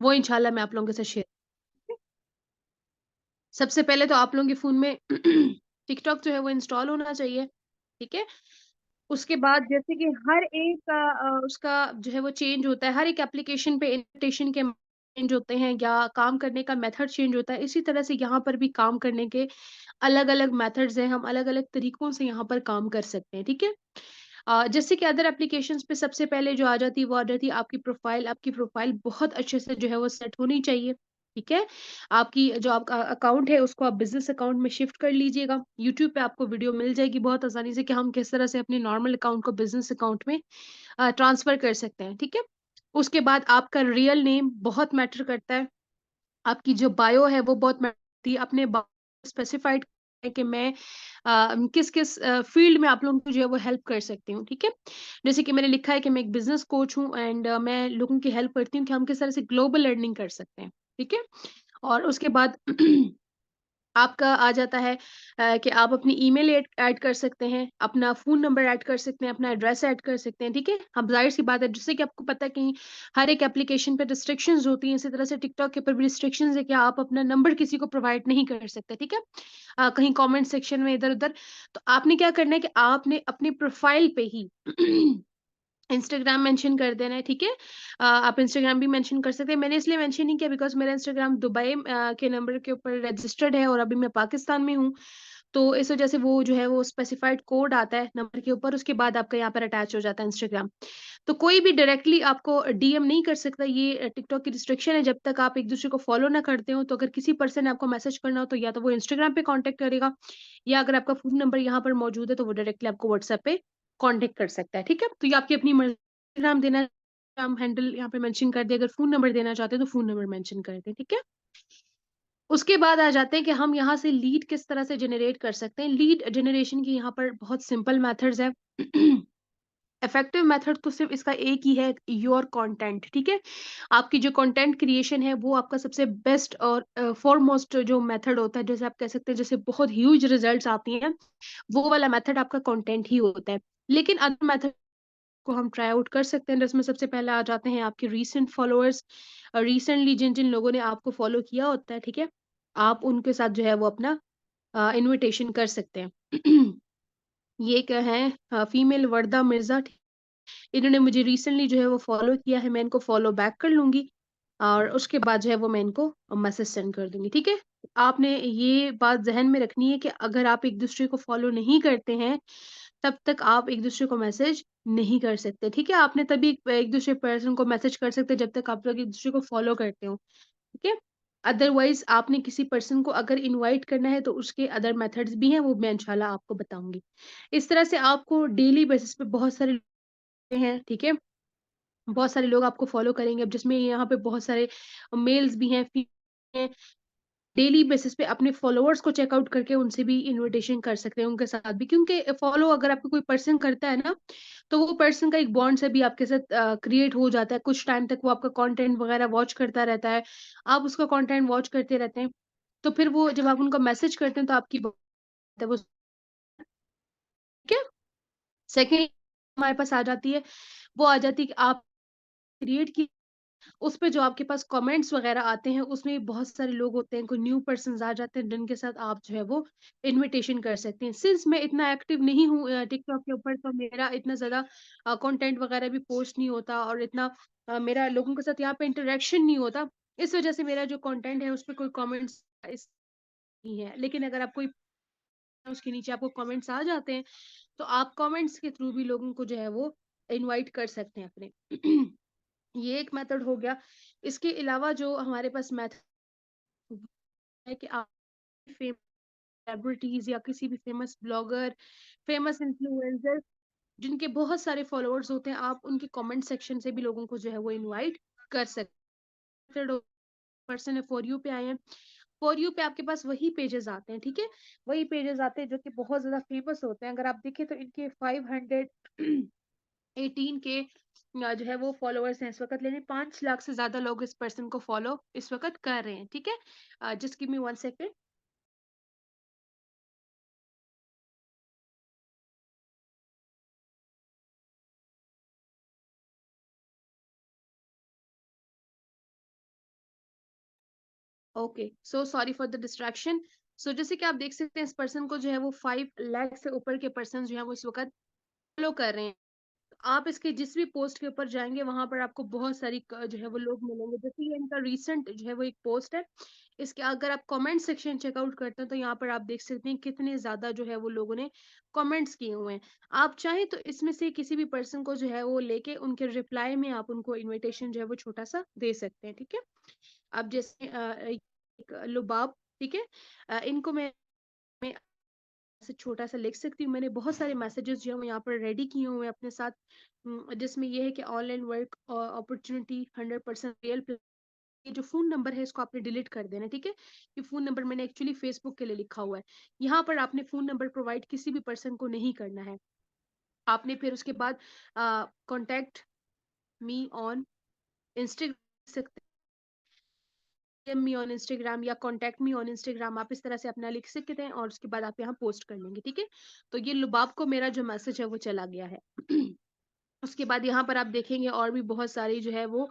वो इंशाल्लाह मैं आप लोगों के साथ शेयर। सबसे पहले तो आप लोगों के फ़ोन में टिकटॉक जो है वो इंस्टॉल होना चाहिए, ठीक है? उसके बाद जैसे कि हर एक उसका जो है वो चेंज होता है, हर एक एप्लीकेशन पे इन्विटेशन के चेंज होते हैं या काम करने का मेथड चेंज होता है, इसी तरह से यहाँ पर भी काम करने के अलग-अलग मेथड्स हैं, हम अलग-अलग तरीकों से यहाँ पर काम कर सकते हैं, ठीक है? जैसे कि अदर एप्लीकेशंस पे सबसे पहले जो आ जाती है, वो आ जाती है आपकी प्रोफ़ाइल बहुत अच्छे से जो है वो सेट होनी चाहिए, ठीक है? आपकी जो आपका अकाउंट है, उसको आप बिज़नेस अकाउंट में शिफ्ट कर लीजिएगा। यूट्यूब पे आपको वीडियो मिल जाएगी बहुत आसानी से कि हम किस तरह से अपने नॉर्मल अकाउंट को बिज़नेस अकाउंट में ट्रांसफ़र कर सकते हैं, ठीक है? उसके बाद आपका रियल नेम बहुत मैटर करता है। आपकी जो बायो है वो बहुत मैटर करती है। अपने स्पेसिफाइड है कि मैं किस-किस फ़ील्ड में आप लोगों को जो है वो हेल्प कर सकती हूँ, ठीक है? जैसे कि मैंने लिखा है कि मैं एक बिज़नेस कोच हूँ एंड मैं लोगों की हेल्प करती हूँ कि हम किस तरह से ग्लोबल अर्निंग कर सकते हैं, ठीक है? और उसके बाद आपका आ जाता है कि आप अपनी ईमेल ऐड ऐड कर सकते हैं, अपना फ़ोन नंबर ऐड कर सकते हैं, अपना एड्रेस ऐड कर सकते हैं, ठीक है? अब ज़ाहिर-सी बात है जिससे कि आपको पता है कहीं हर एक एप्लीकेशन पे रिस्ट्रिक्शंस होती हैं, इसी तरह से टिकटॉक के ऊपर भी रिस्ट्रिक्शंस है कि आप अपना नंबर किसी को प्रोवाइड नहीं कर सकते, ठीक है? कहीं कमेंट सेक्शन में इधर-उधर, तो आपने क्या करना है कि आपने अपनी प्रोफ़ाइल पे ही इंस्टाग्राम मेंशन कर देना है, ठीक है? आप इंस्टाग्राम भी मेंशन कर सकते हैं। मैंने इसलिए मेंशन नहीं किया बिकॉज़ मेरा इंस्टाग्राम दुबई के नंबर के ऊपर रजिस्टर्ड है और अभी मैं पाकिस्तान में हूँ। तो इस वज़ह से वो जो है वो स्पेसिफाइड कोड आता है नंबर के ऊपर, उसके बाद आपका यहाँ पर अटैच हो जाता है इंस्टाग्राम। तो कोई भी डायरेक्टली आपको डीएम नहीं कर सकता, ये टिकटॉक की रिस्ट्रिक्शन है जब तक आप एक-दूसरे को फ़ॉलो ना करते हो। तो अगर किसी पर्सन ने आपको मैसेज करना हो तो या तो वो इंस्टाग्राम पे कॉन्टैक्ट करेगा या अगर आपका फ़ोन नंबर यहाँ पर मौजूद है तो वो डायरेक्टली आपको व्हाट्सएप पे कॉन्टैक्ट कर सकता है, ठीक है? तो ये आपकी अपनी मर्ज़ी। इंस्टाग्राम देना इंस्टाग्राम हैंडल यहाँ पे मेंशन कर दिया, अगर फ़ोन नंबर देना चाहते हैं तो फ़ोन नंबर मेंशन कर दें, ठीक है? उसके बाद आ जाते हैं कि हम यहाँ से लीड किस तरह से जनरेट कर सकते हैं। लीड जनरेशन की यहाँ पर बहुत सिंपल मेथड्स हैं। इफेक्टिव मेथड तो सिर्फ़ इसका एक ही है, योर कंटेंट, ठीक है? आपकी जो कंटेंट क्रिएशन है वो आपका सबसे बेस्ट और फ़ॉरमोस्ट जो मेथड होता है, जैसे आप कह सकते हैं जैसे बहुत ह्यूज रिजल्ट्स आती हैं, वो वाला मेथड आपका कंटेंट ही होता है। लेकिन अदर मेथड को हम ट्राई आउट कर सकते हैं, जिसमें सबसे पहले आ जाते हैं आपके रीसेंट फॉलोअर्स। रिसेंटली जिन-जिन लोगों ने आपको फॉलो किया होता है, ठीक है? आप उनके साथ जो है वो अपना इन्विटेशन कर सकते हैं। ये क्या है फीमेल वर्दा मिर्ज़ा, इन्होंने मुझे रिसेंटली जो है वो फॉलो किया है, मैं इनको फॉलो बैक कर लूँगी और उसके बाद जो है वो मैं इनको मैसेज सेंड कर दूँगी, ठीक है? आपने ये बात ज़हन में रखनी है कि अगर आप एक-दूसरे को फॉलो नहीं करते हैं, तब तक आप एक-दूसरे को मैसेज नहीं कर सकते, ठीक है? आपने तभी एक-दूसरे पर्सन को मैसेज कर सकते हैं जब तक आप लोग एक-दूसरे को फॉलो करते हो, ठीक है? अदरवाइज़ आपने किसी पर्सन को अगर इनवाइट करना है तो उसके अदर मेथड्स भी हैं, वो मैं इंशाल्लाह आपको बताऊँगी। इस तरह से आपको डेली बेसिस पे बहुत सारे हैं, ठीक है? बहुत सारे लोग आपको फ़ॉलो करेंगे, अब जिसमें यहाँ पे बहुत सारे मेल्स भी हैं, हैं। डेली बेसिस पे अपने फ़ॉलोअर्स को चेक आउट करके उनसे भी इन्विटेशन कर सकते हैं, उनके साथ भी क्योंकि फ़ॉलो अगर आपको कोई पर्सन करता है ना, तो वो पर्सन का एक बॉन्ड सा भी आपके साथ क्रिएट हो जाता है। कुछ टाइम तक वो आपका कंटेंट वगैरह वॉच करता रहता है, आप उसका कंटेंट वॉच करते रहते हैं। तो फिर वो जब आप उनको मैसेज करते हैं तो आपकी बात है वो, ठीक है? सेकंड हमारे पास आ जाती है, वो आ जाती है कि आप क्रिएट की उसपे जो आपके पास कमेंट्स वगैरह आते हैं, उसमें बहुत सारे लोग होते हैं, कोई न्यू पर्सन्स आ जाते हैं, जिनके साथ आप जो है वो इन्विटेशन कर सकते हैं। सिंस मैं इतना एक्टिव नहीं हूँ टिकटॉक के ऊपर, तो मेरा इतना ज़्यादा कंटेंट वगैरह भी पोस्ट नहीं होता और इतना मेरा लोगों के साथ यहाँ पे इंटरेक्शन नहीं होता। इस वज़ह से मेरा जो कंटेंट है, उसपे कोई कमेंट्स इस नहीं है। लेकिन अगर आप कोई उसके नीचे आपको कमेंट्स आ जाते हैं, तो आप कमेंट्स के थ्रू भी लोगों को जो है वो इनवाइट कर सकते हैं अपने। ये एक मेथड हो गया। इसके अलावा जो हमारे पास मेथड है कि आप सेलिब्रिटीज़ या किसी भी फेमस ब्लॉगर, फेमस इन्फ्लुएंसर जिनके बहुत सारे फॉलोअर्स होते हैं, आप उनके कमेंट सेक्शन से भी लोगों को जो है वो इनवाइट कर सकते हैं। पर्सन है फॉर यू पे आए हैं। फॉर यू पे आपके पास वही पेजेस आते हैं, ठीक है? वही पेजेस आते हैं जो कि बहुत ज़्यादा फेमस होते हैं। अगर आप देखें तो इनके 518 के जो है वो फॉलोअर्स हैं इस वक़्त, लेकिन 5 लाख से ज़्यादा लोग इस पर्सन को फॉलो इस वक़्त कर रहे हैं, ठीक है? Just give me 1 second. Okay, so sorry for the distraction. So जैसे कि आप देख सकते हैं, इस पर्सन को जो है वो 5 लाख से ऊपर के पर्सन जो है वो इस वक़्त फॉलो कर रहे हैं। आप इसके जिस भी पोस्ट के ऊपर जाएँगे, वहाँ पर आपको बहुत सारी जो है वो लोग मिलेंगे। जैसे ये इनका रिसेंट जो है वो एक पोस्ट है। इसके अगर आप कमेंट सेक्शन चेकआउट करते हैं, तो यहाँ पर आप देख सकते हैं कितने ज़्यादा जो है वो लोगों ने कमेंट्स किए हुए हैं। आप चाहें तो इसमें से किसी भी पर्सन को जो है वो लेके उनके रिप्लाई में आप उनको इन्विटेशन जो है वो छोटा-सा दे सकते हैं, ठीक है? अब जैसे एक लुबाब, ठीक है? इनको मैं ऐसे छोटा-सा लिख सकती हूँ। मैंने बहुत सारे मैसेजेस जो हैं वो यहाँ पर रेडी किए हुए हैं अपने साथ, जिसमें ये है कि ऑनलाइन वर्क अपॉर्च्युनिटी 100% रियल ये जो फ़ोन नंबर है इसको आपने डिलीट कर देना है, ठीक है? ये फ़ोन नंबर मैंने एक्चुअली फ़ेसबुक के लिए लिखा हुआ है। यहाँ पर आपने फ़ोन नंबर प्रोवाइड किसी भी पर्सन को नहीं करना है। आपने फिर उसके बाद contact me on Insta me on Instagram या कॉन्टैक्ट मी ऑन इंस्टाग्राम, आप इस तरह से अपना लिख सकते हैं और उसके बाद आप यहाँ पोस्ट कर लेंगे, ठीक है? तो ये लुबाब को मेरा जो मैसेज है वो चला गया है। उसके बाद यहाँ पर आप देखेंगे और भी बहुत सारी जो है वो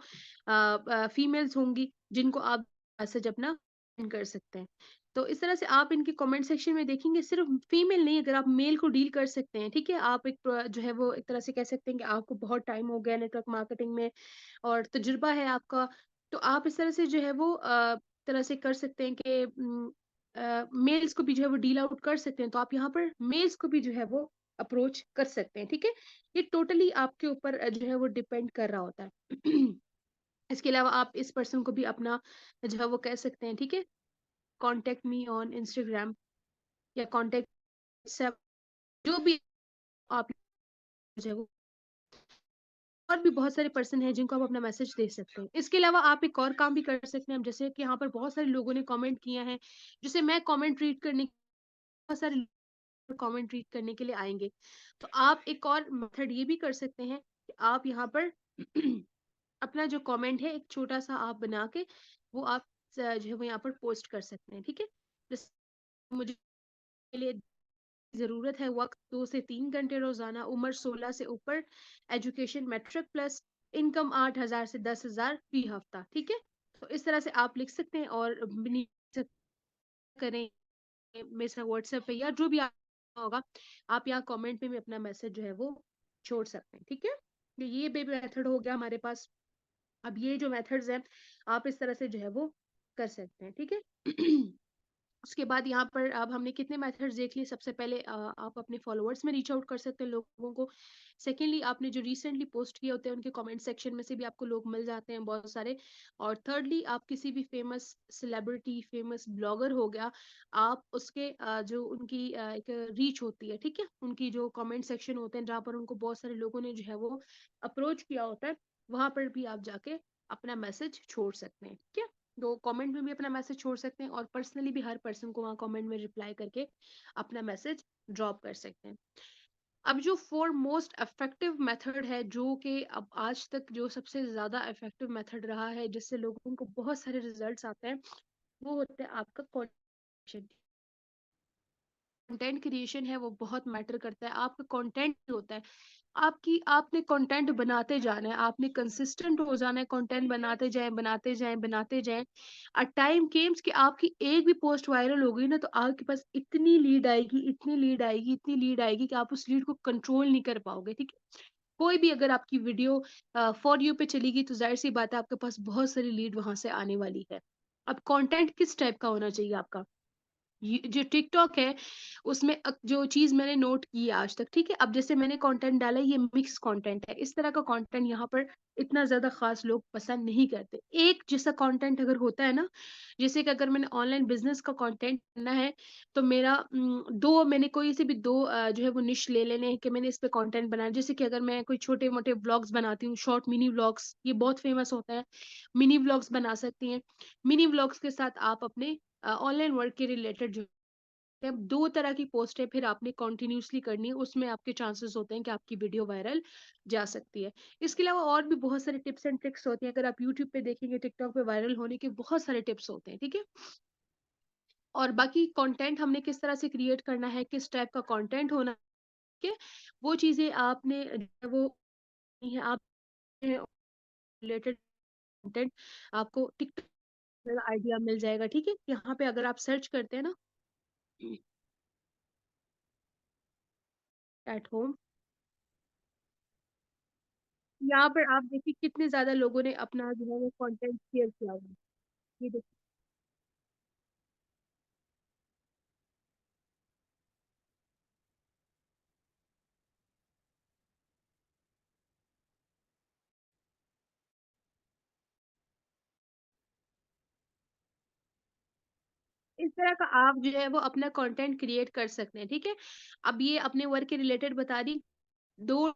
फीमेल्स होंगी जिनको आप मैसेज अपना सेंड कर सकते हैं। तो इस तरह से आप इनके कमेंट सेक्शन में देखेंगे, सिर्फ फीमेल नहीं, अगर आप मेल को डील कर सकते हैं, ठीक है? आप एक जो है वो एक तरह से कह सकते हैं कि आपको बहुत टाइम हो गया नेटवर्क मार्केटिंग में और तजुर्बा है आपका, तो आप इस तरह से जो है वो तरह से कर सकते हैं कि मेल्स को भी जो है वो डील आउट कर सकते हैं। तो आप यहाँ पर मेल्स को भी जो है वो अप्रोच कर सकते हैं, ठीक है? ये टोटली आपके ऊपर जो है वो डिपेंड कर रहा होता है। इसके अलावा आप इस पर्सन को भी अपना जो है वो कह सकते हैं, ठीक है? कॉन्टैक्ट मी ऑन इंस्टाग्राम या कॉन्टैक्ट व्हाट्सएप, जो भी आप जो है वो, और भी बहुत सारे पर्सन हैं जिनको आप अपना मैसेज दे सकते हैं। इसके अलावा आप एक और काम भी कर सकते हैं। अब जैसे कि यहाँ पर बहुत सारे लोगों ने कमेंट किया है, जिसे मैं कमेंट रीड करने, बहुत सारे लोग कमेंट रीड करने के लिए आएँगे। तो आप एक और मेथड ये भी कर सकते हैं कि आप यहाँ पर अपना जो कमेंट है एक छोटा-सा आप बना के वो आप जो है वो यहाँ पर पोस्ट कर सकते हैं, ठीक है? जैसे मुझे के लिए ज़रूरत है वक़्त 2 से 3 घंटे रोज़ाना, उम्र 16 से ऊपर, एजुकेशन मैट्रिक प्लस, इनकम 8,000 से 10,000 फ़ी हफ़्ता, ठीक है? तो इस तरह से आप लिख सकते हैं और मनी करें मेरे साथ व्हाट्सएप पे या जो भी आप होगा, आप यहाँ कमेंट में भी अपना मैसेज जो है वो छोड़ सकते हैं, ठीक है? तो ये भी मेथड हो गया हमारे पास। अब ये जो मेथड्स हैं, आप इस तरह से जो है वो कर सकते हैं, ठीक है? उसके बाद यहाँ पर अब हमने कितने मेथड्स देख लिए। सबसे पहले आप अपने फॉलोअर्स में रीच आउट कर सकते हैं लोगों को। सेकेंडली, आपने जो रिसेंटली पोस्ट किए होते हैं उनके कमेंट सेक्शन में से भी आपको लोग मिल जाते हैं बहुत सारे। और थर्डली, आप किसी भी फेमस सेलिब्रिटी, फेमस ब्लॉगर हो गया, आप उसके जो उनकी एक रीच होती है, ठीक है? उनकी जो कमेंट सेक्शन होते हैं जहाँ पर उनको बहुत सारे लोगों ने जो है वो अप्रोच किया होता है, वहां पर भी आप जाके अपना मैसेज छोड़ सकते हैं, ठीक है? तो कमेंट में भी अपना मैसेज छोड़ सकते हैं और पर्सनली भी हर पर्सन को वहाँ कमेंट में रिप्लाई करके अपना मैसेज ड्रॉप कर सकते हैं। अब जो फोर मोस्ट इफेक्टिव मेथड है, जो कि अब आज तक जो सबसे ज्यादा इफेक्टिव मेथड रहा है, जिससे लोगों को बहुत सारे रिजल्ट्स आते हैं, वो होता है आपका कंटेंट। कंटेंट क्रिएशन है वो बहुत मैटर करता है। आपका कंटेंट होता है, आपकी आपने कंटेंट बनाते जाना है, आपने कंसिस्टेंट हो जाना है, कंटेंट बनाते जाएं बनाते जाएं बनाते जाएं। अ टाइम केम्स कि आपकी एक भी पोस्ट वायरल हो गई ना, तो आपके पास इतनी लीड आएगी, इतनी लीड आएगी, इतनी लीड आएगी कि आप उस लीड को कंट्रोल नहीं कर पाओगे, ठीक है? कोई भी अगर आपकी वीडियो फॉर यू पे चलेगी, तो जाहिर सी बात है आपके पास बहुत सारी लीड वहां से आने वाली है। अब कंटेंट किस टाइप का होना चाहिए आपका? ये जो टिकटॉक है, उसमें जो चीज़ मैंने नोट की है आज तक, ठीक है? अब जैसे मैंने कंटेंट डाला, ये मिक्स कंटेंट है। इस तरह का कंटेंट यहाँ पर इतना ज़्यादा ख़ास लोग पसंद नहीं करते। एक जैसा कंटेंट अगर होता है ना, जैसे कि अगर मैंने ऑनलाइन बिज़नेस का कंटेंट करना है, तो मेरा 2 मैंने कोई से भी 2 जो है वो निश ले लेने हैं कि मैंने इस पे कंटेंट बनाना है। जैसे कि अगर मैं कोई छोटे-मोटे व्लॉग्स बनाती हूँ, शॉर्ट मिनी व्लॉग्स, ये बहुत फेमस होता है। मिनी व्लॉग्स बना सकती हैं। मिनी व्लॉग्स के साथ आप अपने ऑनलाइन वर्क के रिलेटेड जो है, 2 तरह की पोस्टें फिर आपने कंटिन्यूअसली करनी है, उसमें आपके चांसेस होते हैं कि आपकी वीडियो वायरल जा सकती है। इसके अलावा और भी बहुत सारे टिप्स एंड ट्रिक्स होती हैं। अगर आप यूट्यूब पे देखेंगे, टिकटॉक पे वायरल होने के बहुत सारे टिप्स होते हैं, ठीक है? और बाकी कंटेंट हमने किस तरह से क्रिएट करना है, किस टाइप का कंटेंट होना है, वो चीज़ें आपने वो है आप रिलेटेड कंटेंट आपको टिकटॉक आइडिया मिल जाएगा, ठीक है? यहाँ पे अगर आप सर्च करते हैं ना एट होम, यहाँ पर आप देखिए कितने ज़्यादा लोगों ने अपना जो है वो कंटेंट शेयर किया हुआ है। ये देखिए, इस तरह का आप जो है वो अपना कंटेंट क्रिएट कर सकते हैं, ठीक है? अब ये अपने वर्क के रिलेटेड बता दी, 2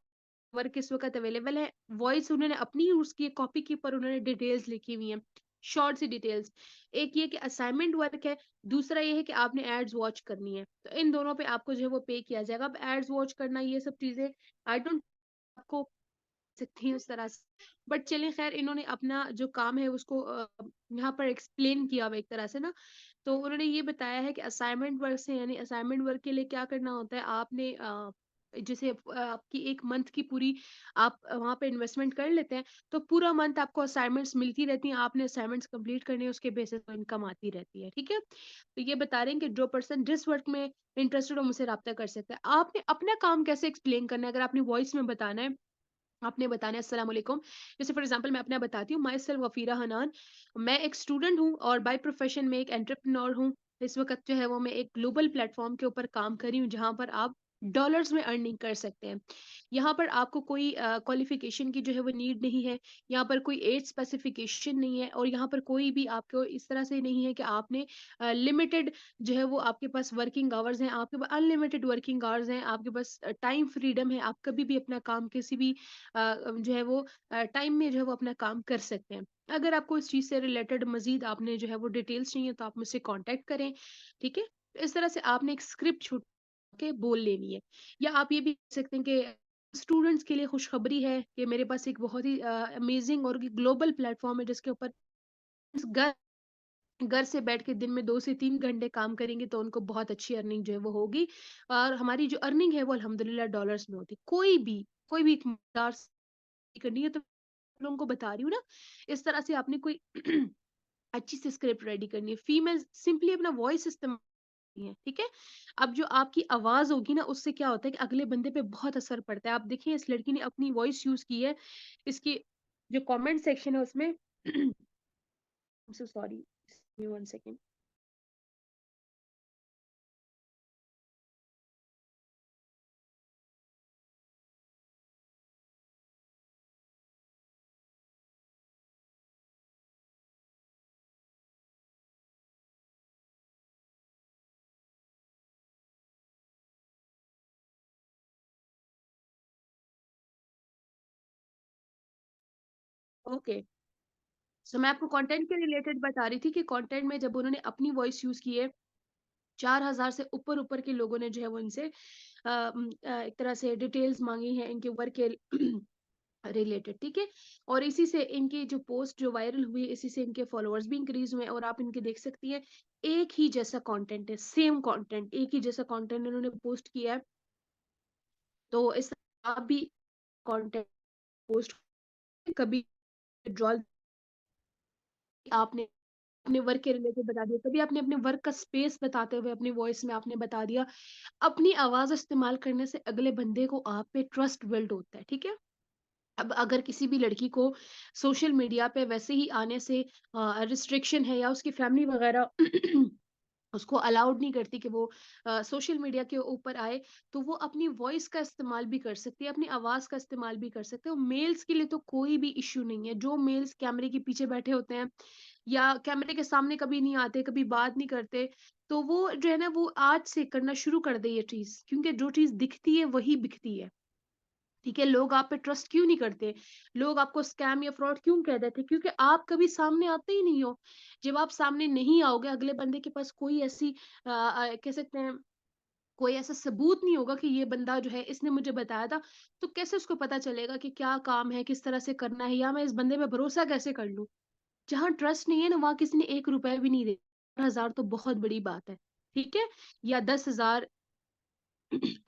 वर्क इस वक़्त अवेलेबल है। वॉइस उन्होंने अपनी यूज़ की है, कॉपी के ऊपर उन्होंने डिटेल्स लिखी हुई हैं, शॉर्ट सी डिटेल्स। एक ये कि असाइनमेंट वर्क है, दूसरा ये है कि आपने एड्स वॉच करनी है। तो इन दोनों पे आपको जो है वो पे किया जाएगा। अब एड्स वॉच करना ये सब चीज़ें आई डोंट आपको सकती हैं उस तरह से। बट चलिए ख़ैर इन्होंने अपना जो काम है उसको यहाँ पर एक्सप्लेन किया हुआ एक तरह से ना, तो उन्होंने ये बताया है कि असाइनमेंट वर्क से यानी असाइनमेंट वर्क के लिए क्या करना होता है आपने जैसे आपकी 1 मंथ की पूरी आप वहाँ पे इन्वेस्टमेंट कर लेते हैं, तो पूरा मंथ आपको असाइनमेंट्स मिलती रहती हैं, आपने असाइनमेंट्स कंप्लीट करने हैं, उसके बेसिस पे इनकम आती रहती है, ठीक है? तो ये बता रहे हैं कि जो पर्सन जिस वर्क में इंटरेस्टेड हो मुझसे राब्ता कर सकता है। आपने अपना काम कैसे एक्सप्लेन करना है अगर आपने वॉइस में बताना है आपने बताना है अस्सलाम वालेकुम। जैसे फॉर एग्जांपल मैं अपना बताती हूँ, माई सेल्फ वफ़ीरा हनान। मैं एक स्टूडेंट हूँ और बाय प्रोफेशन में एक एंटरप्रेन्योर हूँ। इस वक़्त जो है वो मैं एक ग्लोबल प्लेटफ़ॉर्म के ऊपर काम कर रही हूँ, जहाँ पर आप डॉलर्स में अर्निंग कर सकते हैं। यहाँ पर आपको कोई क्वालिफ़िकेशन की जो है वो नीड नहीं है। यहाँ पर कोई एज स्पेसिफ़िकेशन नहीं है और यहाँ पर कोई भी आपको इस तरह से नहीं है कि आपने लिमिटेड जो है वो आपके पास वर्किंग आवर्स हैं, आपके पास अनलिमिटेड वर्किंग आवर्स हैं, आपके पास टाइम फ्रीडम है, आप कभी भी अपना काम किसी भी जो है वो टाइम में जो है वो अपना काम कर सकते हैं। अगर आपको इस चीज़ से रिलेटेड मज़ीद आपने जो है वो डिटेल्स चाहिए तो आप मुझसे कॉन्टैक्ट करें, ठीक है? तो इस तरह से आपने एक स्क्रिप्ट छुट के बोल लेनी है। या आप ये भी कह सकते हैं कि स्टूडेंट्स के लिए खुशखबरी है कि मेरे पास एक बहुत ही अमेज़िंग और ग्लोबल प्लेटफ़ॉर्म है जिसके ऊपर घर घर से बैठ के दिन में 2 से 3 घंटे काम करेंगे तो उनको बहुत अच्छी अर्निंग जो है वो होगी और हमारी जो अर्निंग है वो अल्हम्दुलिल्लाह डॉलर्स में होती है। कोई भी एक मकदार से करनी है तो मैं लोगों को बता रही हूँ ना, इस तरह से आपने कोई अच्छी सी स्क्रिप्ट रेडी करनी है। फीमेल सिंपली अपना वॉइस इस्तेमाल करनी है, ठीक है? अब जो आपकी आवाज़ होगी ना उससे क्या होता है कि अगले बंदे पे बहुत असर पड़ता है। आप देखिए इस लड़की ने अपनी वॉइस यूज़ की है, इसकी जो कमेंट सेक्शन है उसमें I am so sorry, give me 1 second. Okay. So मैं आपको कंटेंट के रिलेटेड बता रही थी कि कंटेंट में जब उन्होंने अपनी वॉइस यूज़ की है, 4000 से ऊपर-ऊपर के लोगों ने जो है वो इनसे एक तरह से डिटेल्स माँगी हैं इनके वर्क के रिलेटेड, ठीक है? और इसी से इनकी जो पोस्ट जो वायरल हुई, इसी से इनके फॉलोअर्स भी इंक्रीज़ हुए हैं और आप इनके देख सकती हैं, एक ही जैसा कंटेंट है, सेम कंटेंट, एक ही जैसा कंटेंट इन्होंने पोस्ट किया है। तो इस आप भी कंटेंट पोस्ट कभी विथड्रॉल आपने अपने वर्क के रिलेटेड बता दिया, कभी आपने अपने वर्क का स्पेस बताते हुए अपनी वॉइस में आपने बता दिया। अपनी आवाज़ इस्तेमाल करने से अगले बंदे को आप पे ट्रस्ट बिल्ड होता है, ठीक है? अब अगर किसी भी लड़की को सोशल मीडिया पे वैसे ही आने से रिस्ट्रिक्शन है या उसकी फैमिली वगैरह उसको अलाउड नहीं करती कि वो सोशल मीडिया के ऊपर आए, तो वो अपनी वॉइस का इस्तेमाल भी कर सकती है, अपनी आवाज़ का इस्तेमाल भी कर सकते हैं और मेल्स के लिए तो कोई भी इश्यू नहीं है। जो मेल्स कैमरे के पीछे बैठे होते हैं या कैमरे के सामने कभी नहीं आते, कभी बात नहीं करते, तो वो जो है ना वो आज से करना शुरू कर दे ये चीज़, क्योंकि जो चीज़ दिखती है वही बिकती है। ठीक है, लोग आप पे ट्रस्ट क्यों नहीं करते? लोग आपको स्कैम या फ्रॉड क्यों कह देते हैं? क्योंकि आप कभी सामने आते ही नहीं हो। जब आप सामने नहीं आओगे, अगले बंदे के पास कोई ऐसी कह सकते हैं कोई ऐसा सबूत नहीं होगा कि ये बंदा जो है इसने मुझे बताया था, तो कैसे उसको पता चलेगा कि क्या काम है, किस तरह से करना है या मैं इस बंदे पे भरोसा कैसे कर लूँ? जहाँ ट्रस्ट नहीं है ना, वहाँ किसी ने 1 रुपया भी नहीं दे 1000 तो बहुत बड़ी बात है, ठीक है? या 10,000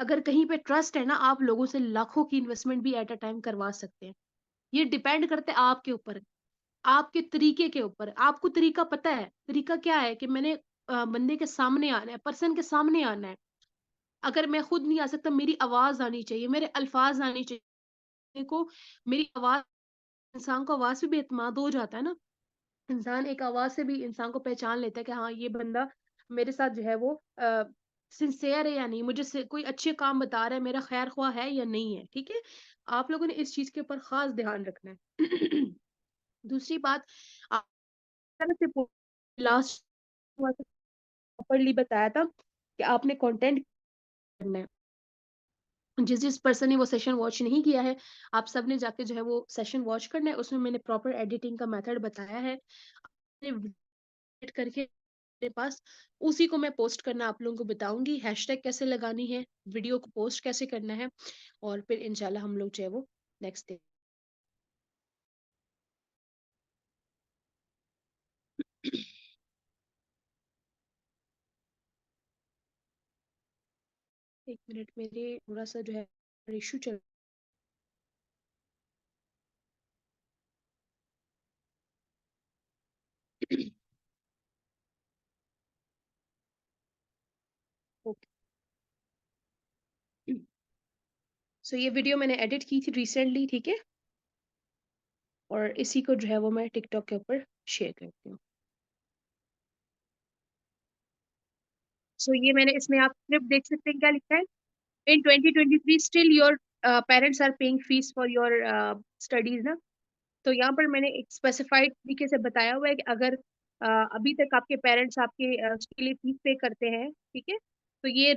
अगर कहीं पे ट्रस्ट है ना, आप लोगों से लाखों की इन्वेस्टमेंट भी एट अ टाइम करवा सकते हैं। ये डिपेंड करता है आपके ऊपर। आपके तरीके के ऊपर। आपको तरीका पता है, तरीका क्या है कि मैंने बंदे के सामने आना है, पर्सन के सामने आना है। अगर मैं खुद नहीं आ सकता, मेरी आवाज़ आनी चाहिए, मेरे अल्फाज़ आने चाहिए। को मेरी आवाज़, इंसान को आवाज़ से भी एतमाद हो जाता है ना। इंसान एक आवाज़ से भी इंसान को पहचान लेता है कि हाँ, ये बंदा मेरे साथ जो है वो सिंसियर है या नहीं, मुझे से कोई अच्छे काम बता रहा है, मेरा खैर-ख्वाह है या नहीं है, ठीक है? आप लोगों ने इस चीज़ के ऊपर ख़ास ध्यान रखना है। दूसरी बात, आप तरफ से लास्ट प्रॉपर्ली बताया था कि आपने कंटेंट करना है। जिस पर्सन ने वो सेशन वॉच नहीं किया है, आप सबने जाके जो है वो सेशन वॉच करना है। उसमें मैंने प्रॉपर एडिटिंग का मेथड बताया है। आपने एडिट करके मेरे पास, उसी को मैं पोस्ट करना आप लोगों को बताऊँगी। हैशटैग कैसे लगानी है, वीडियो को पोस्ट कैसे करना है, और फिर इंशाल्लाह हम लोग जो है वो नेक्स्ट डे। 1 मिनट, मेरे थोड़ा-सा जो है इश्यू चल। ओके। सो ये वीडियो मैंने एडिट की थी रिसेंटली, ठीक है? और इसी को जो है वो मैं टिकटॉक के ऊपर शेयर करती हूँ। सो ये मैंने इसमें आप स्क्रिप्ट देख सकते हैं क्या लिखा है? In 2023 still your parents are paying fees for your studies ना। तो यहाँ पर मैंने एक स्पेसिफाइड तरीके से बताया हुआ है कि अगर अभी तक आपके पेरेंट्स आपके उसके लिए फीस पे करते हैं, ठीक है? तो ये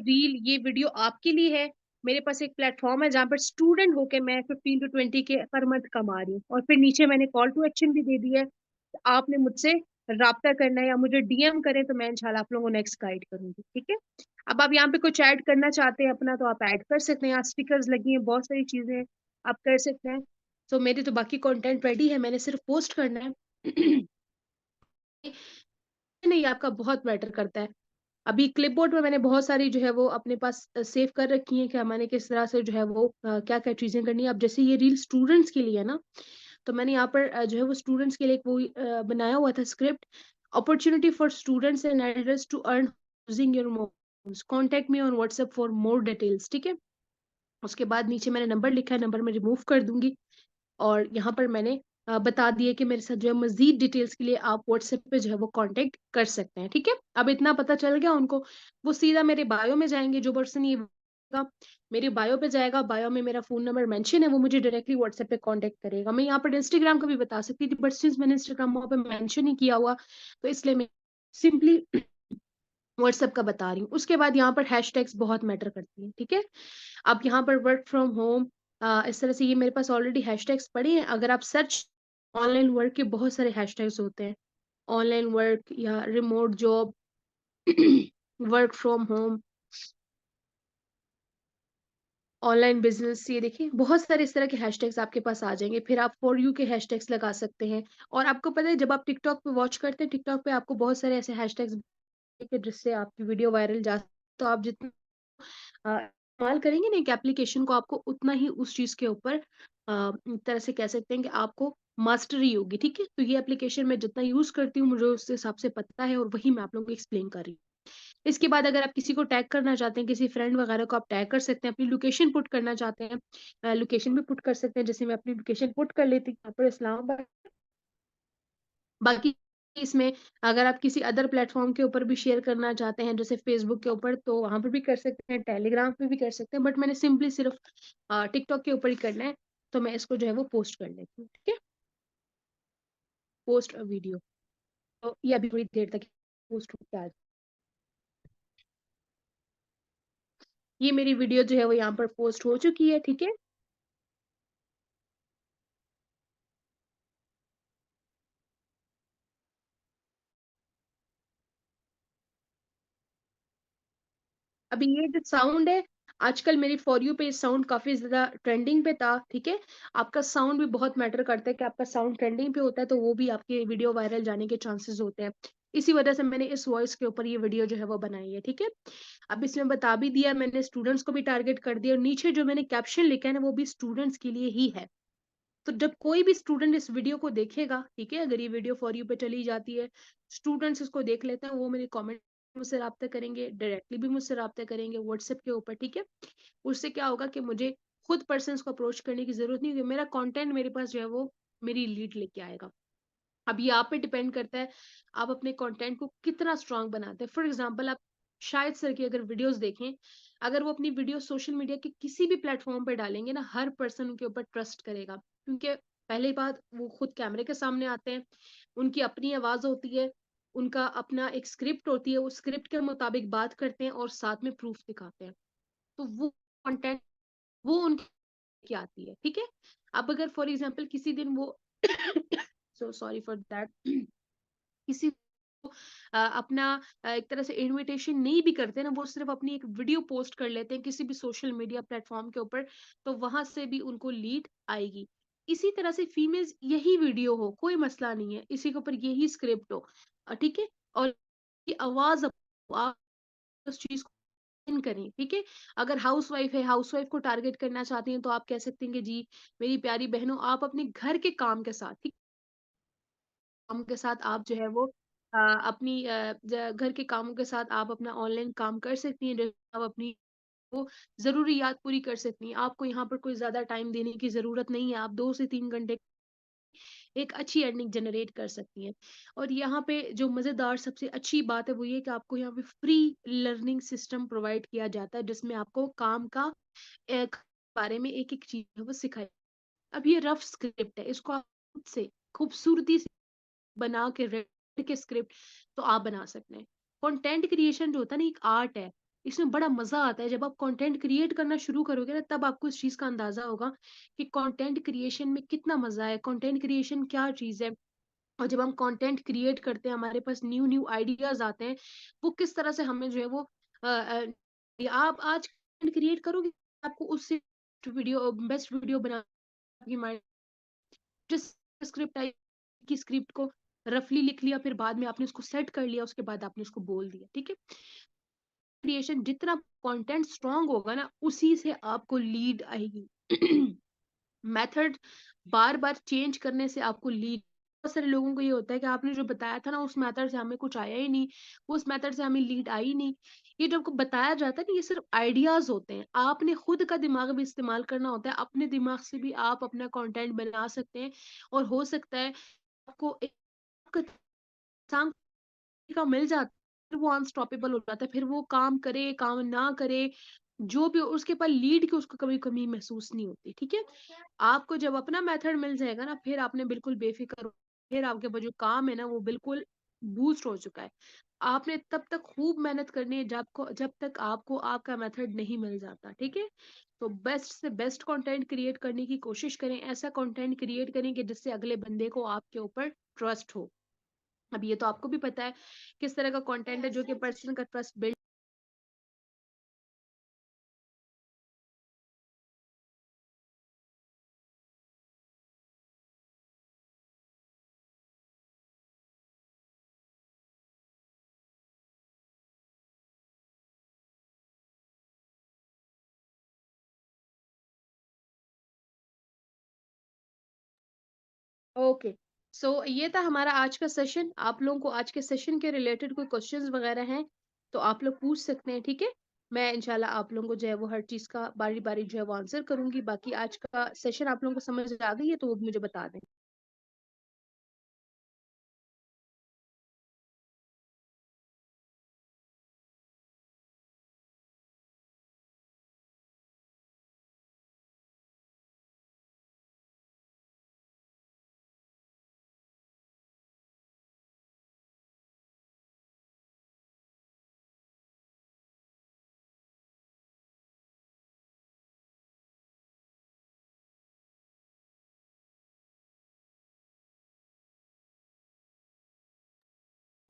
वीडियो आपके लिए है। मेरे पास एक प्लेटफॉर्म है जहाँ पर स्टूडेंट होके मैं 15 टू 20 के पर मंथ कमा रही हूँ, और फिर नीचे मैंने कॉल टू एक्शन भी दे दी है। तो आपने मुझसे राब्ता करना है या मुझे डीएम करें, तो मैं इंशाल्लाह आप लोगों को नेक्स्ट गाइड करूंगी, ठीक है? अब आप यहाँ पे कुछ ऐड करना चाहते हैं अपना, तो आप ऐड कर सकते हैं। यहाँ स्टिकर्स लगी हैं, बहुत सारी चीजें आप कर सकते हैं। तो मेरी तो बाकी कंटेंट रेडी है, मैंने सिर्फ पोस्ट करना है। नहीं, आपका बहुत मैटर करता है। अभी क्लिपबोर्ड में मैंने बहुत सारी जो है वो अपने पास सेव कर रखी हैं कि हमारे किस तरह से जो है वो क्या-क्या चीज़ें करनी है। अब जैसे ये रील स्टूडेंट्स के लिए है ना, तो मैंने यहाँ पर जो है वो स्टूडेंट्स के लिए एक वो बनाया हुआ था script. Opportunity for students and elders to earn using your mobiles. Contact me on WhatsApp for more details, ठीक है? उसके बाद नीचे मैंने नंबर लिखा है, नंबर मैं रिमूव कर दूँगी। और यहाँ पर मैंने बता दिया कि मेरे साथ जो है मज़ीद डिटेल्स के लिए आप व्हाट्सएप पे जो है वो कॉन्टैक्ट कर सकते हैं, ठीक है? अब इतना पता चल गया उनको, वो सीधा मेरे बायो में जाएँगे, जो पर्सन ये का मेरे बायो पे जाएगा, बायो में मेरा फ़ोन नंबर मेंशन है, वो मुझे डायरेक्टली व्हाट्सएप पे कॉन्टैक्ट करेगा। मैं यहाँ पर इंस्टाग्राम का भी बता सकती थी, बट सिंस मैंने इंस्टाग्राम वहाँ पे मेंशन नहीं किया हुआ, तो इसलिए मैं सिंपली व्हाट्सएप का बता रही हूँ। उसके बाद यहाँ पर हैशटैग्स बहुत मैटर करती हैं, ठीक है? अब यहाँ पर वर्क फ्रॉम होम, इस तरह से ये मेरे पास ऑलरेडी हैशटैग्स पड़े हैं। अगर आप सर्च, ऑनलाइन वर्क के बहुत सारे हैशटैग्स होते हैं। ऑनलाइन वर्क या remote job, work from home, online business, ये देखिए बहुत सारे इस तरह के हैशटैग्स आपके पास आ जाएँगे। फिर आप फॉर यू के हैशटैग्स लगा सकते हैं। और आपको पता है जब आप टिकटॉक पे वॉच करते हैं, टिकटॉक पे आपको बहुत सारे ऐसे हैशटैग्स कि जिससे आपकी वीडियो वायरल जा, तो आप जितना इस्तेमाल करेंगे ना एक एप्लीकेशन को, आपको उतना ही उस चीज़ के ऊपर एक तरह से कह सकते हैं कि आपको मास्टरी होगी, ठीक है? तो ये एप्लीकेशन मैं जितना यूज़ करती हूँ, मुझे उस हिसाब से पता है, और वही मैं आप लोगों को एक्सप्लेन कर रही हूँ। इसके बाद अगर आप किसी को टैग करना चाहते हैं, किसी फ्रेंड वगैरह को आप टैग कर सकते हैं, अपनी लोकेशन पुट करना चाहते हैं, लोकेशन भी पुट कर सकते हैं। जैसे मैं अपनी लोकेशन पुट कर लेती हूँ, यहाँ पर इस्लामाबाद। बाकी इसमें अगर आप किसी अदर प्लेटफ़ॉर्म के ऊपर भी शेयर करना चाहते हैं, जैसे फ़ेसबुक के ऊपर, तो वहाँ पे भी कर सकते हैं, टेलीग्राम पे भी कर सकते हैं, बट मैंने सिंपली सिर्फ़ टिकटॉक के ऊपर ही करना है, तो मैं इसको जो है वो पोस्ट कर लेती हूँ, ठीक है? पोस्ट अ वीडियो, तो ये अभी थोड़ी देर तक पोस्ट होके आ, ये मेरी वीडियो जो है वो यहाँ पर पोस्ट हो चुकी है, ठीक है? अभी ये जो साउंड है, आजकल मेरी फॉर यू पे साउंड काफ़ी ज़्यादा ट्रेंडिंग पे था, ठीक है? आपका साउंड भी बहुत मैटर करता है कि आपका साउंड ट्रेंडिंग पे होता है, तो वो भी आपके वीडियो वायरल जाने के चांसेस होते हैं। इसी वजह से मैंने इस वॉइस के ऊपर ये वीडियो जो है वो बनाई है, ठीक है? अब इसमें बता भी दिया मैंने, स्टूडेंट्स को भी टारगेट कर दिया, और नीचे जो मैंने कैप्शन लिखा है ना, वो भी स्टूडेंट्स के लिए ही है। तो जब कोई भी स्टूडेंट इस वीडियो को देखेगा, ठीक है, अगर ये वीडियो फॉर यू पे चली जाती है, स्टूडेंट्स इसको देख लेते हैं, वो मेरे कमेंट मुझसे राब्ता करेंगे, डायरेक्टली भी मुझसे राब्ता करेंगे व्हाट्सएप के ऊपर, ठीक है। उससे क्या होगा कि मुझे खुद पर्सन्स को अप्रोच करने की जरूरत नहीं होगी, मेरा कंटेंट मेरे पास जो है वो मेरी लीड लेके आएगा। अब ये आप पे डिपेंड करता है, आप अपने कंटेंट को कितना स्ट्रांग बनाते हैं। फॉर एग्जांपल, आप शायद सर की अगर वीडियोस देखें, अगर वो अपनी वीडियो सोशल मीडिया के किसी भी प्लेटफॉर्म पे डालेंगे ना, हर पर्सन उनके ऊपर ट्रस्ट करेगा, क्योंकि पहली बात वो खुद कैमरे के सामने आते हैं, उनकी अपनी आवाज होती है, उनका अपना एक स्क्रिप्ट होती है, वो स्क्रिप्ट के मुताबिक बात करते हैं और साथ में प्रूफ दिखाते हैं। तो वो कंटेंट वो उनकी आती है, ठीक है। अब अगर फॉर एग्जांपल किसी दिन वो सो सॉरी फॉर दैट किसी को अपना एक तरह से इनविटेशन नहीं भी करते ना, वो सिर्फ अपनी एक वीडियो पोस्ट कर लेते हैं किसी भी सोशल मीडिया प्लेटफॉर्म के ऊपर, तो वहां से भी उनको लीड आएगी। इसी तरह से फीमेल्स, यही वीडियो हो कोई मसला नहीं है, इसी के ऊपर यही स्क्रिप्ट हो, ठीक है, और ये आवाज आप उस चीज को इन करें, ठीक है। अगर हाउसवाइफ है, हाउसवाइफ को टारगेट करना चाहती हैं, तो आप कह सकते हैं कि जी मेरी प्यारी बहनों, आप अपने घर के काम के साथ, ठीक, काम के साथ आप जो है वो अपनी घर के कामों के साथ आप अपना ऑनलाइन काम कर सकती हैं, जैसे आप अपनी वो जरूरियात पूरी कर सकती हैं। आपको यहाँ पर कोई ज्यादा टाइम देने की जरूरत नहीं है, आप 2 से 3 घंटे एक अच्छी अर्निंग जनरेट कर सकती हैं। और यहाँ पे जो मजेदार सबसे अच्छी बात है वो ये कि आपको यहाँ पे फ्री लर्निंग सिस्टम प्रोवाइड किया जाता है, जिसमें आपको काम का एक बारे में एक एक चीज है वो सिखाई। अब ये रफ स्क्रिप्ट है, इसको आप खुद से खूबसूरती से बना के रेड के स्क्रिप्ट तो आप बना सकते हैं। कंटेंट क्रिएशन जो होता है ना, एक आर्ट है, इसमें बड़ा मजा आता है। जब आप कंटेंट क्रिएट करना शुरू करोगे ना, तब आपको इस चीज का अंदाजा होगा कि कंटेंट क्रिएशन में कितना मजा है, कंटेंट क्रिएशन क्या चीज है। और जब हम कंटेंट क्रिएट करते हैं, हमारे पास न्यू न्यू आइडियाज आते हैं, वो किस तरह से हमें जो है वो आप आज कंटेंट क्रिएट करोगे, आपको उससे वीडियो बेस्ट वीडियो बना की माइंड जिस स्क्रिप्ट आई की स्क्रिप्ट को रफली लिख लिया, फिर बाद में आपने उसको सेट कर लिया, उसके बाद आपने उसको बोल दिया, ठीक है। क्रिएशन जितना कंटेंट स्ट्रांग होगा ना, उसी से आपको लीड आएगी। मेथड बार बार चेंज करने से आपको लीड, बहुत सारे लोगों को ये होता है कि आपने जो बताया था ना, उस मेथड से हमें कुछ आया ही नहीं, उस मेथड से हमें लीड आई नहीं। ये जो आपको बताया जाता है ना, ये सिर्फ आइडियाज होते हैं, आपने खुद का दिमाग भी इस्तेमाल करना होता है, अपने दिमाग से भी आप अपना कंटेंट बना सकते हैं। और हो सकता है आपको एक इंसान का मिल जाता है, फिर वो अनस्टॉपेबल हो जाता है, फिर वो काम करे काम ना करे, जो भी उसके पास लीड की उसको कभी कमी महसूस नहीं होती, ठीक है। आपको जब अपना मेथड मिल जाएगा ना, फिर आपने बिल्कुल बेफिक्र फिर आपके पास जो काम है ना, वो बिल्कुल बूस्ट हो चुका है। आपने तब तक खूब मेहनत करनी है जब तक आपको आपका मेथड नहीं मिल जाता, ठीक है। तो बेस्ट से बेस्ट कंटेंट क्रिएट करने की कोशिश करें, ऐसा कंटेंट क्रिएट करें कि जिससे अगले बंदे को आपके ऊपर ट्रस्ट हो। अब ये तो आपको भी पता है किस तरह का कंटेंट है जो कि पर्सन का ट्रस्ट बिल्ड। ओके, सो ये था हमारा आज का सेशन। आप लोगों को आज के सेशन के रिलेटेड कोई क्वेश्चंस वगैरह हैं तो आप लोग पूछ सकते हैं, ठीक है। मैं इंशाल्लाह आप लोगों को जो है वो हर चीज का बारी बारी जो है वो आंसर करूंगी। बाकी आज का सेशन आप लोगों को समझ आ गई है तो वो मुझे बता दें।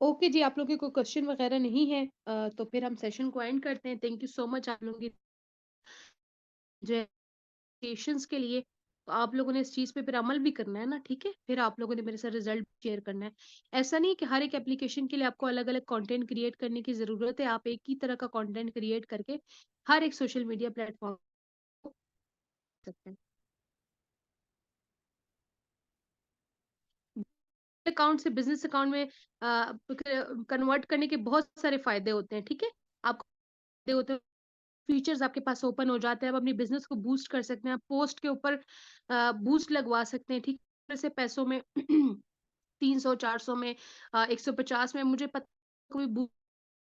ओके जी, आप लोगों के कोई क्वेश्चन वगैरह नहीं है तो फिर हम सेशन को एंड करते हैं। थैंक यू सो मच आप लोगों की जो है पेशेंस के लिए। तो आप लोगों ने इस चीज पे फिर अमल भी करना है ना, ठीक है। फिर आप लोगों ने मेरे साथ रिजल्ट शेयर करना है। ऐसा नहीं कि हर एक एप्लीकेशन के लिए आपको अलग अलग कंटेंट क्रिएट करने की जरूरत है, आप एक ही तरह का कंटेंट क्रिएट करके हर एक सोशल मीडिया प्लेटफॉर्म सकते हैं। अकाउंट से बिज़नेस अकाउंट में कन्वर्ट करने के बहुत सारे फ़ायदे होते हैं, ठीक है? आपको फ़ायदे होते हैं, फीचर्स आपके पास ओपन हो जाते हैं, आप अपनी बिज़नेस को बूस्ट कर सकते हैं, आप पोस्ट के ऊपर बूस्ट लगवा सकते हैं, ठीक है? से पैसों में 300, 400 में 150 में मुझे पता कोई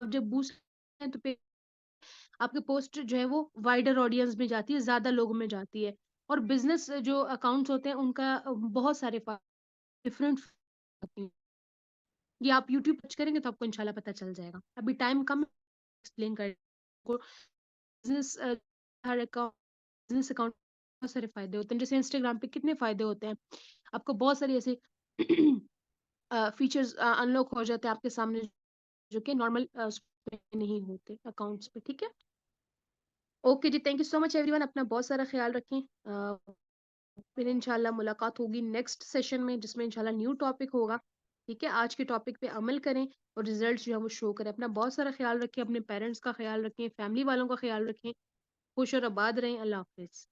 जब बूस्ट है तो पे आपकी पोस्ट जो है वो वाइडर ऑडियंस में जाती है, ज़्यादा लोगों में जाती है। और बिज़नेस जो अकाउंट्स होते हैं उनका बहुत सारे डिफरेंट होते हैं। ये आप यूट्यूब सर्च करेंगे तो आपको इंशाल्लाह पता चल जाएगा। अभी टाइम कम एक्सप्लेन कर को बिज़नेस हर अकाउंट बिज़नेस अकाउंट बहुत सारे फ़ायदे होते हैं। जैसे इंस्टाग्राम पे कितने फ़ायदे होते हैं। आपको बहुत सारी ऐसे फीचर्स अनलॉक हो जाते हैं आपके सामने जो कि नॉर्मल उसपे नहीं होते अकाउंट्स पे, ठीक है? ओके जी, thank you so much everyone, अपना बहुत सारा ख्याल रखें। फिर इंशाल्लाह मुलाकात होगी नेक्स्ट सेशन में जिसमें इंशाल्लाह न्यू टॉपिक होगा। ठीक है, आज के टॉपिक पे अमल करें और रिजल्ट्स जो है वो शो करें। अपना बहुत सारा ख्याल रखें, अपने पेरेंट्स का ख्याल रखें, फैमिली वालों का ख्याल रखें। खुश और आबाद रहें। अल्लाह हाफ़िज़।